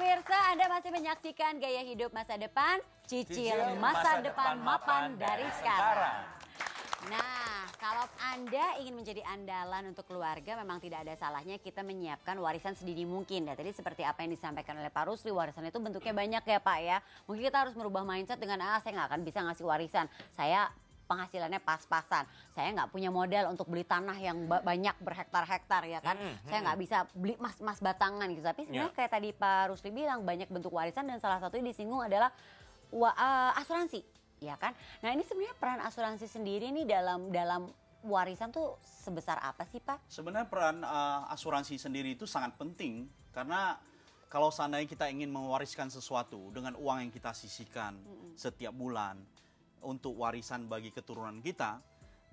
pemirsa, Anda masih menyaksikan Gaya Hidup Masa Depan, cicil masa depan mapan dari sekarang. Nah, kalau Anda ingin menjadi andalan untuk keluarga, memang tidak ada salahnya kita menyiapkan warisan sedini mungkin. Dan tadi seperti apa yang disampaikan oleh Pak Rusli, warisan itu bentuknya banyak ya Pak ya. Mungkin kita harus merubah mindset dengan, saya nggak akan bisa ngasih warisan. Saya penghasilannya pas-pasan. Saya nggak punya modal untuk beli tanah yang banyak berhektar-hektar ya kan. Saya nggak bisa beli emas batangan gitu. Tapi sebenarnya kayak tadi Pak Rusli bilang, banyak bentuk warisan dan salah satunya disinggung adalah asuransi. Ya kan? Nah ini sebenarnya peran asuransi sendiri nih dalam warisan tuh sebesar apa sih Pak? Sebenarnya peran asuransi sendiri itu sangat penting karena kalau seandainya kita ingin mewariskan sesuatu dengan uang yang kita sisihkan setiap bulan untuk warisan bagi keturunan kita,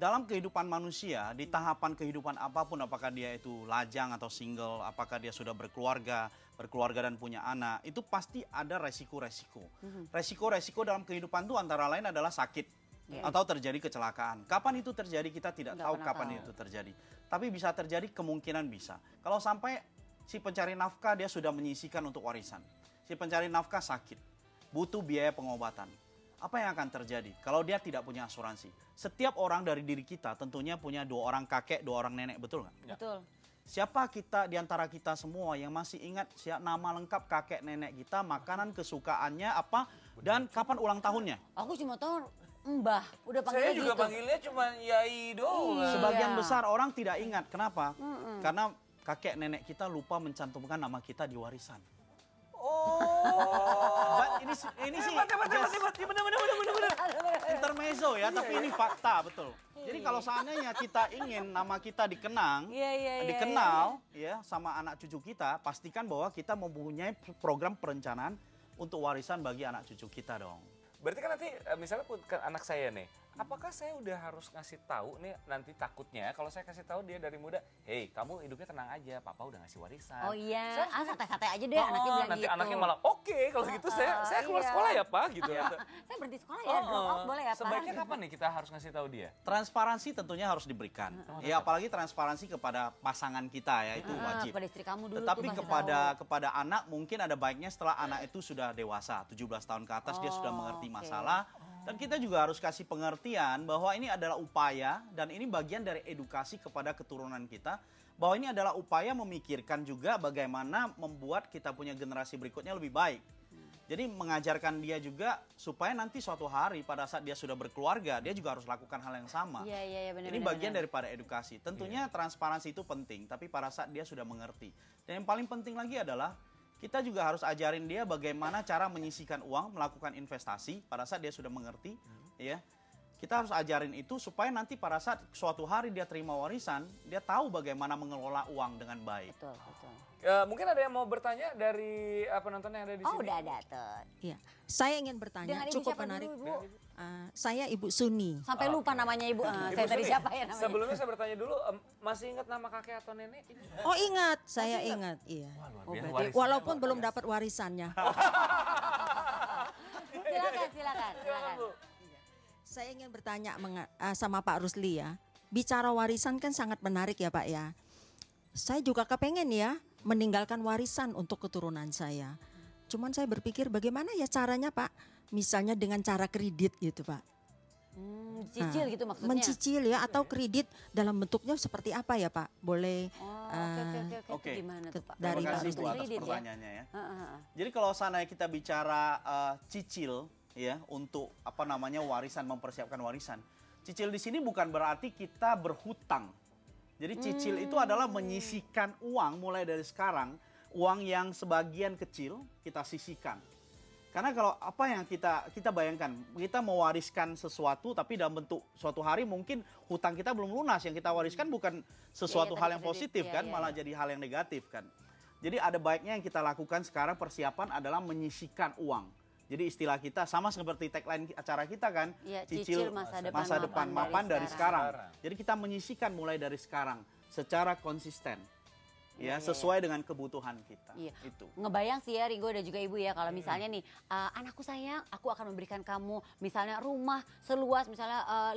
dalam kehidupan manusia, di tahapan kehidupan apapun, apakah dia itu lajang atau single, apakah dia sudah berkeluarga dan punya anak, itu pasti ada resiko-resiko. Resiko-resiko dalam kehidupan itu antara lain adalah sakit atau terjadi kecelakaan. Kapan itu terjadi kita tidak tahu kapan itu terjadi. Tapi bisa terjadi, kemungkinan bisa. Kalau sampai si pencari nafkah dia sudah menyisihkan untuk warisan. Si pencari nafkah sakit, butuh biaya pengobatan. Apa yang akan terjadi kalau dia tidak punya asuransi? Setiap orang dari diri kita tentunya punya 2 orang kakek, 2 orang nenek, betul nggak? Betul. Siapa kita di antara kita semua yang masih ingat nama lengkap kakek nenek kita, makanan kesukaannya apa, dan kapan ulang tahunnya? Aku cuma tahu Mbah, udah panggilnya Saya juga gitu. panggilnya cuma Yai doang. Sebagian besar orang tidak ingat. Kenapa? Karena kakek nenek kita lupa mencantumkan nama kita di warisan. Ini sih bener. Intermezzo ya, tapi ini fakta betul. Jadi kalau seandainya kita ingin nama kita dikenal ya sama anak cucu kita, pastikan bahwa kita mempunyai program perencanaan untuk warisan bagi anak cucu kita dong. Berarti kan nanti misalnya anak saya nih, apakah saya udah harus ngasih tahu nih nanti takutnya kalau saya kasih tahu dia dari muda, hey kamu hidupnya tenang aja, papa udah ngasih warisan. Oh iya, santai-santai aja deh anaknya bilang nanti gitu. anaknya malah oke, kalau gitu saya keluar sekolah ya pak gitu. Saya berhenti sekolah ya, drop out boleh ya Pak? Sebaiknya kapan nih kita harus ngasih tahu dia? Transparansi tentunya harus diberikan. Ya apalagi transparansi kepada pasangan kita ya, itu wajib. Kepada istri kamu dulu. Tetapi kepada anak mungkin ada baiknya setelah anak itu sudah dewasa, 17 tahun ke atas dia sudah mengerti masalah. Dan kita juga harus kasih pengertian bahwa ini adalah upaya dan ini bagian dari edukasi kepada keturunan kita. Bahwa ini adalah upaya memikirkan juga bagaimana membuat kita punya generasi berikutnya lebih baik. Jadi mengajarkan dia juga supaya nanti suatu hari pada saat dia sudah berkeluarga, dia juga harus lakukan hal yang sama. Iya, benar. Ini bagian daripada edukasi. Tentunya transparansi itu penting, tapi pada saat dia sudah mengerti. Dan yang paling penting lagi adalah kita juga harus ajarin dia bagaimana cara menyisihkan uang, melakukan investasi pada saat dia sudah mengerti, ya. Kita harus ajarin itu supaya nanti pada saat suatu hari dia terima warisan, dia tahu bagaimana mengelola uang dengan baik. Betul. Mungkin ada yang mau bertanya dari penonton yang ada di sini? Oh udah ada tuh. Iya, saya ingin bertanya, Dengan cukup siapa menarik. dulu, Ibu? Saya Ibu Suni. Sampai lupa namanya Ibu. Saya tadi Suni, siapa ya namanya? Sebelumnya saya bertanya dulu, masih ingat nama kakek atau nenek? Oh ingat, saya ingat. Iya. Wah, luar Oh, biasa. berarti, Warisannya walaupun luar belum biasa. dapat warisannya. Silakan. Bu. Saya ingin bertanya sama Pak Rusli ya. Bicara warisan kan sangat menarik ya Pak ya. Saya juga kepengen ya meninggalkan warisan untuk keturunan saya. Cuman saya berpikir bagaimana ya caranya Pak? Misalnya dengan cara kredit gitu Pak. Cicil gitu maksudnya? Mencicil ya, atau kredit dalam bentuknya seperti apa ya Pak? Boleh. Oke. Gimana tuh Pak? Dari Terima kasih Pak Bu atas Rusli. pertanyaannya ya. Jadi kalau seandainya kita bicara cicil ya untuk warisan, mempersiapkan warisan. Cicil di sini bukan berarti kita berhutang. Jadi cicil itu adalah menyisihkan uang mulai dari sekarang, uang yang sebagian kecil kita sisihkan. Karena kalau apa yang kita bayangkan, kita mewariskan sesuatu tapi dalam bentuk suatu hari mungkin hutang kita belum lunas, yang kita wariskan bukan sesuatu hal yang positif kan, malah jadi hal yang negatif kan. Jadi ada baiknya yang kita lakukan sekarang, persiapan adalah menyisihkan uang. Jadi istilah kita sama seperti tagline acara kita kan, cicil masa depan mapan dari sekarang. Jadi kita menyisihkan mulai dari sekarang secara konsisten. Sesuai dengan kebutuhan kita. Itu. Ngebayang sih ya Ringo dan juga Ibu ya, kalau misalnya nih anakku sayang, aku akan memberikan kamu misalnya rumah seluas misalnya 500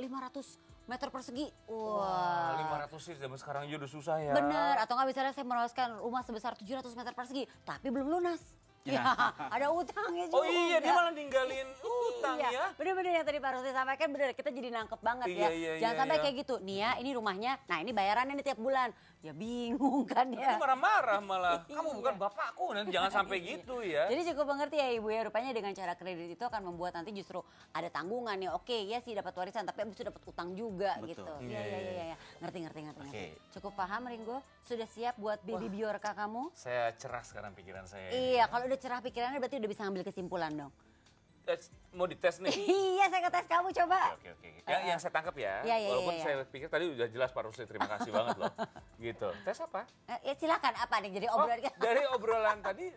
meter persegi. Wah, 500 sih zaman sekarang aja udah susah ya. Bener, atau nggak misalnya saya merawatkan rumah sebesar 700 meter persegi, tapi belum lunas. Ya, ada utangnya juga. Oh iya, dia malah ninggalin utang Iya, ya. bener-bener yang tadi Pak Rusli sampaikan bener, kita jadi nangkep banget ya. Jangan Iya, sampai iya. kayak gitu, nih ya ini rumahnya, nah ini bayarannya nih tiap bulan. Ya bingung kan Dia ya. marah-marah malah. Kamu bukan Iya. bapakku, nanti jangan sampai gitu ya. Jadi cukup mengerti ya Ibu ya, rupanya dengan cara kredit itu akan membuat nanti justru ada tanggungan ya. Oke, ya sih dapat warisan tapi abis itu dapat utang juga Betul. gitu. Iya, Iya, iya, iya. Ngerti. Oke. Cukup paham Ringo? Sudah siap buat baby Biorka kamu? Saya cerah sekarang pikiran saya. Iya, kalau udah cerah pikirannya berarti udah bisa ngambil kesimpulan dong. Mau dites nih. Iya, saya ngetes kamu coba. Oke. Yang saya tangkap ya. Iya. Walaupun saya pikir tadi udah jelas Pak Rusli, terima kasih banget loh. Gitu. Tes apa? Ya silakan apa nih jadi Oh, obrolan kita. dari obrolan tadi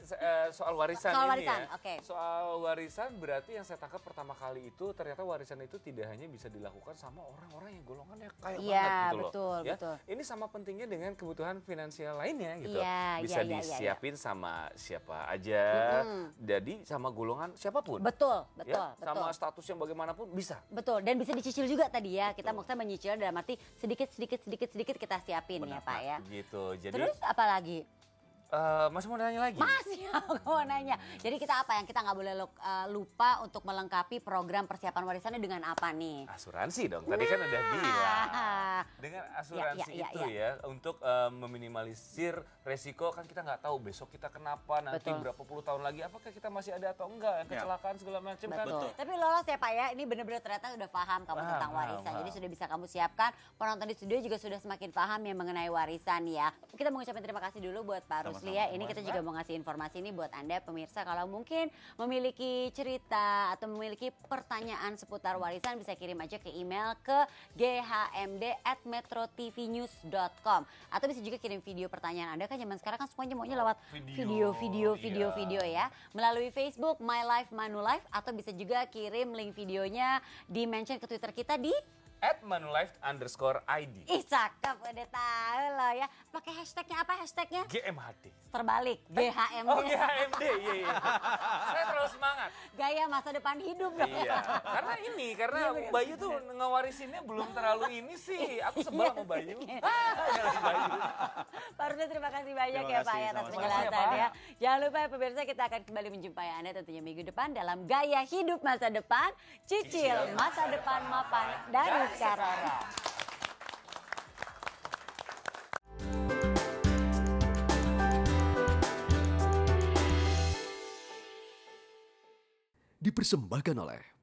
soal warisan Soal ini warisan, ya. oke. Soal warisan berarti yang saya tangkap pertama kali itu ternyata warisan itu tidak hanya bisa dilakukan sama orang-orang yang golongannya kaya Iya, banget gitu loh. betul, Ya, betul. Ini sama pentingnya dengan kebutuhan finansial lainnya gitu. Iya, Bisa iya. disiapin sama siapa aja. Jadi sama golongan siapapun. Betul. Ya, sama status yang bagaimanapun bisa. Betul, dan bisa dicicil juga tadi ya. Kita maksudnya menyicil dalam arti sedikit kita siapin ya Pak ya. Gitu. Jadi Terus apa lagi? masih mau nanya lagi? Masih aku mau nanya. Jadi kita apa yang kita nggak boleh lupa untuk melengkapi program persiapan warisannya dengan apa nih? Asuransi dong. Tadi kan udah bilang. Dengan asuransi Ya, itu ya untuk meminimalisir resiko kan kita nggak tahu besok kita kenapa nanti Betul. berapa puluh tahun lagi apakah kita masih ada atau enggak kecelakaan segala macam kan. Betul. Tapi lolos ya Pak ya, ini benar-benar ternyata udah paham kamu tentang warisan. Jadi sudah bisa kamu siapkan. Penonton di studio juga sudah semakin paham ya mengenai warisan ya. Kita mengucapkan terima kasih dulu buat Pak Rusli ya. Ini kita juga mau ngasih informasi ini buat Anda pemirsa. Kalau mungkin memiliki cerita atau memiliki pertanyaan seputar warisan bisa kirim aja ke email ke ghmd@metrotvnews.com. Atau bisa juga kirim video pertanyaan Anda, kan zaman sekarang kan semuanya maunya lewat video ya. Melalui Facebook My Life Manu Life, atau bisa juga kirim link videonya di mention ke Twitter kita di @manulife_id Ih cakep, udah tahu loh ya. Pakai hashtagnya apa hashtagnya? GMHD. Terbalik, GHMD. Oh GHMD, iya. Saya terlalu semangat. Gaya masa depan hidup dong. Iya, karena Bayu tuh ngewarisinnya belum terlalu ini sih. Aku sebel sama Bayu. Bayu. Pak Rusli terima kasih banyak Terima ya Pak kasih, ya atas sama-sama. penjelasannya. Jangan lupa ya pemirsa, kita akan kembali menjumpai Anda tentunya minggu depan dalam Gaya Hidup Masa Depan. Cicil masa depan mapan dari sekarang. Dipersembahkan oleh